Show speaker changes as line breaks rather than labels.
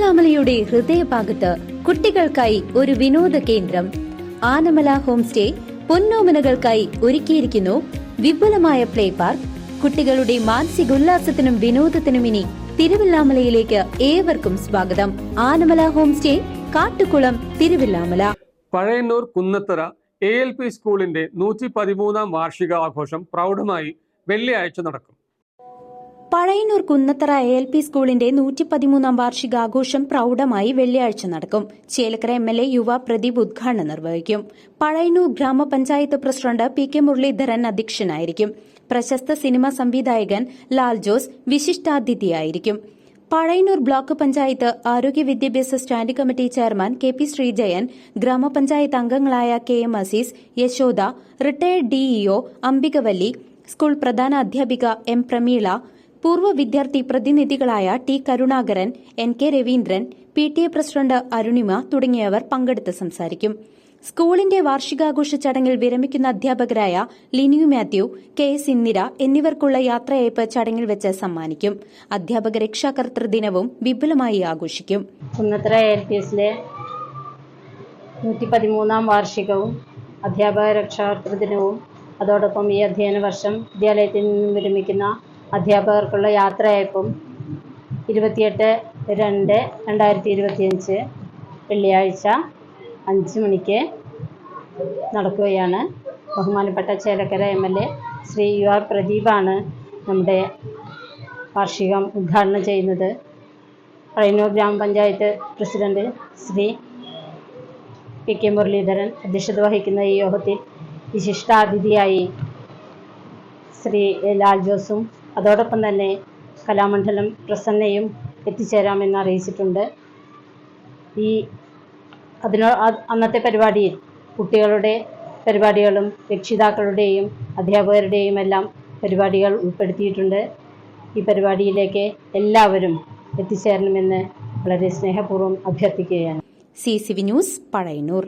തിരുവില്ലാമലയുടെ ഹൃദയഭാഗത്ത് കുട്ടികൾക്കായി ഒരു വിനോദ കേന്ദ്രം ആനമല ഹോം സ്റ്റേ പൊന്നോമനകൾക്കായി ഒരുക്കിയിരിക്കുന്നു വിപുലമായ പ്ലേ പാർക്ക്. കുട്ടികളുടെ മാനസികോല്ലാസത്തിനും വിനോദത്തിനും ഇനി തിരുവില്ലാമലയിലേക്ക് ഏവർക്കും സ്വാഗതം. Anamala home stay, Kattukulam, Thiruvilwamala.
Pazhayannur Kunnathara ALP സ്കൂളിന്റെ 113-ാം വാർഷികാഘോഷം പ്രൗഢമായി വെള്ളിയാഴ്ച നടക്കും.
പഴയന്നൂർ കുന്നത്തറ ALP സ്കൂളിന്റെ 113-ാം വാർഷികാഘോഷം പ്രൗഢമായി വെള്ളിയാഴ്ച നടക്കും. ചേലക്കര MLA യുവ പ്രദീപ് ഉദ്ഘാടനം നിർവഹിക്കും. പഴയന്നൂർ ഗ്രാമപഞ്ചായത്ത് പ്രസിഡന്റ് PK മുരളീധരൻ അധ്യക്ഷനായിരിക്കും. പ്രശസ്ത സിനിമാ സംവിധായകൻ ലാൽ ജോസ് വിശിഷ്ടാതിഥിയായിരിക്കും. പഴയന്നൂർ ബ്ലോക്ക് പഞ്ചായത്ത് ആരോഗ്യ വിദ്യാഭ്യാസ standing committee chairman KP Sreejayan, ഗ്രാമപഞ്ചായത്ത് അംഗങ്ങളായ KM Azeez, Yashoda, retired DEO Ambikavalli, school പ്രധാന അധ്യാപിക M പ്രമീള, പൂർവ്വ വിദ്യാർത്ഥി പ്രതിനിധികളായ T Karunakaran, NK Raveendran, PTA president Arunima തുടങ്ങിയവർ പങ്കെടുത്ത് സംസാരിക്കും. സ്കൂളിന്റെ വാർഷികാഘോഷ ചടങ്ങിൽ വിരമിക്കുന്ന അധ്യാപകരായ ലിനിയു മാത്യു, KS ഇന്ദിര എന്നിവർക്കുള്ള യാത്രയയപ്പ് ചടങ്ങിൽ വെച്ച് സമ്മാനിക്കും. അധ്യാപക രക്ഷാകർതൃ ദിനവും വിപുലമായി ആഘോഷിക്കും.
കുന്നത്തറ ALPSലെ 113-ാം വാർഷികവും അധ്യാപക രക്ഷാകർതൃ ദിനവും അതോടൊപ്പം ഈ അധ്യയന വർഷം വിദ്യാലയത്തിൽ നിന്നും വിരമിക്കുന്ന അധ്യാപകർക്കുള്ള യാത്രയയപ്പും 28/2/2025 വെള്ളിയാഴ്ച 5 മണിക്ക് നടക്കുകയാണ്. ബഹുമാനപ്പെട്ട ചേലക്കര MLA ശ്രീ UR പ്രദീപാണ് നമ്മുടെ വാർഷികം ഉദ്ഘാടനം ചെയ്യുന്നത്. പഴയന്നൂർ ഗ്രാമപഞ്ചായത്ത് പ്രസിഡന്റ് ശ്രീ PK മുരളീധരൻ അധ്യക്ഷത വഹിക്കുന്ന ഈ യോഗത്തിൽ വിശിഷ്ടാതിഥിയായി ശ്രീ ലാൽ ജോസും അതോടൊപ്പം തന്നെ കലാമണ്ഡലം പ്രസന്നയും എത്തിച്ചേരാമെന്ന് അറിയിച്ചിട്ടുണ്ട്. അന്നത്തെ പരിപാടിയിൽ കുട്ടികളുടെ പരിപാടികളും രക്ഷിതാക്കളുടെയും അധ്യാപകരുടെയും എല്ലാം പരിപാടികൾ ഉൾപ്പെടുത്തിയിട്ടുണ്ട്. ഈ പരിപാടിയിലേക്ക് എല്ലാവരും എത്തിച്ചേരണമെന്ന് വളരെ സ്നേഹപൂർവ്വം അഭ്യർത്ഥിക്കുകയാണ്.
CCV news, Pazhayannur.